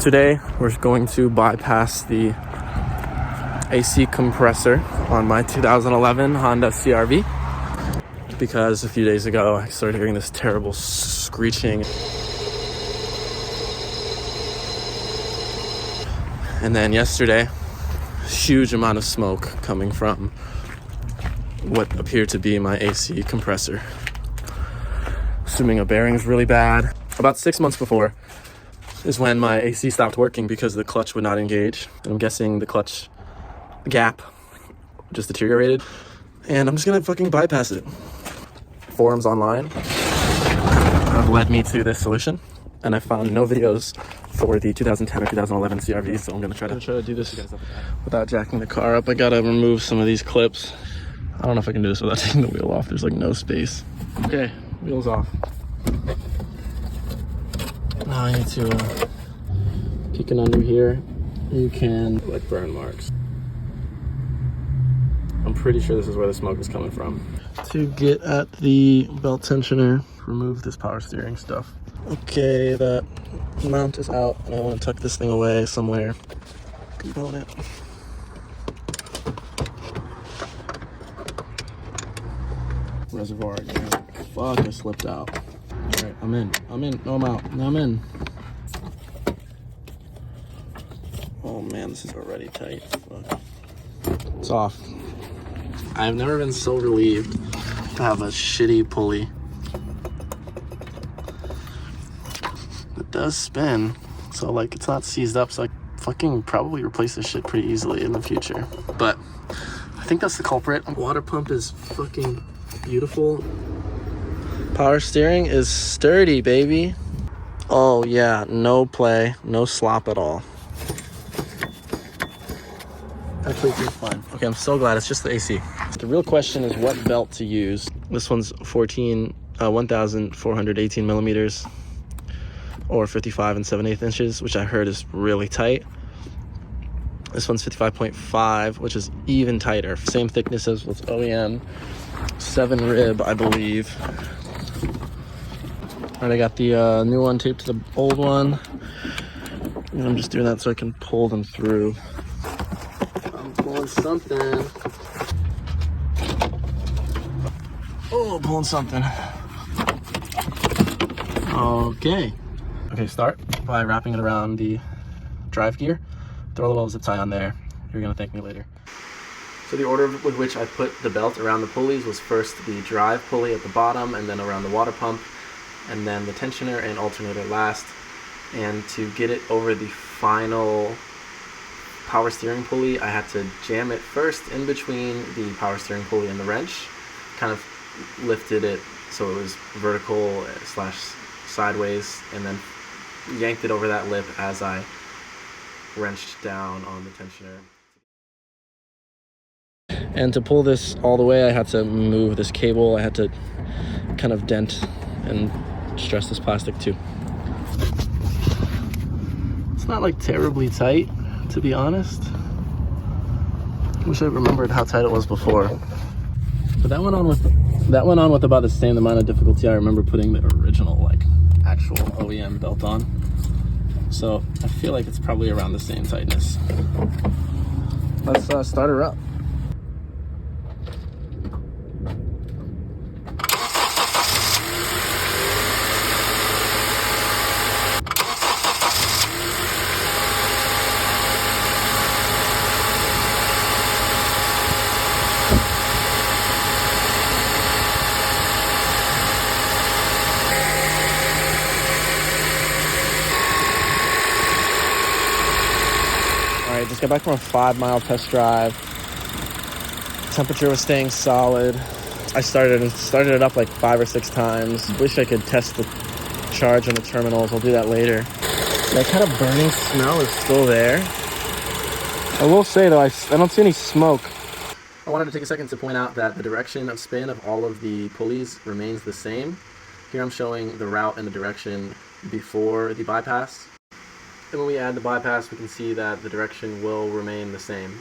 Today we're going to bypass the AC compressor on my 2011 Honda CRV because a few days ago I started hearing this terrible screeching, and then yesterday huge amount of smoke coming from what appeared to be my AC compressor. Assuming a bearing's really bad. About 6 months before is when my AC stopped working because the clutch would not engage. And I'm guessing the clutch gap just deteriorated. And I'm just gonna fucking bypass it. Forums online have led me to this solution. And I found no videos for the 2010 or 2011 CRV, so I'm gonna try to do this without jacking the car up. I gotta remove some of these clips. I don't know if I can do this without taking the wheel off. There's like no space. Okay, wheels off. Now I need to peeking under here. You can like burn marks. I'm pretty sure this is where the smoke is coming from. To get at the belt tensioner, remove this power steering stuff. Okay, that mount is out, and I want to tuck this thing away somewhere. Component. Reservoir again. Fuck, I slipped out. Alright, I'm in. No, I'm out. No, I'm in. Oh man, this is already tight. Fuck. It's off. I've never been so relieved to have a shitty pulley. It does spin, so like it's not seized up, so I fucking probably replace this shit pretty easily in the future. But I think that's the culprit. Water pump is fucking beautiful. Power steering is sturdy, baby. Oh yeah, no play, no slop at all. Actually, it's fine. Okay, I'm so glad it's just the AC. The real question is what belt to use. This one's 1,418 millimeters or 55 and 7/8 inches, which I heard is really tight. This one's 55.5, which is even tighter. Same thickness as with OEM. 7 rib, I believe. Alright, I got the new one taped to the old one. And I'm just doing that so I can pull them through. I'm pulling something. Oh, pulling something. Okay. Okay, start by wrapping it around the drive gear. Throw a little zip tie on there. You're gonna thank me later. So the order with which I put the belt around the pulleys was first the drive pulley at the bottom, and then around the water pump, and then the tensioner and alternator last. And to get it over the final power steering pulley, I had to jam it first in between the power steering pulley and the wrench. Kind of lifted it so it was vertical / sideways, and then yanked it over that lip as I wrenched down on the tensioner. And to pull this all the way, I had to move this cable. I had to kind of dent and stress this plastic too. It's not like terribly tight, to be honest. Wish I remembered how tight it was before. But that went on with about the same amount of difficulty I remember putting the original like actual OEM belt on. So I feel like it's probably around the same tightness. Let's start her up. Alright, just got back from a 5-mile test drive. Temperature was staying solid. I started it up like 5 or 6 times. Wish I could test the charge on the terminals. I'll do that later. That kind of burning smell is still there. I will say though, I don't see any smoke. I wanted to take a second to point out that the direction of spin of all of the pulleys remains the same. Here I'm showing the route and the direction before the bypass. And when we add the bypass, we can see that the direction will remain the same.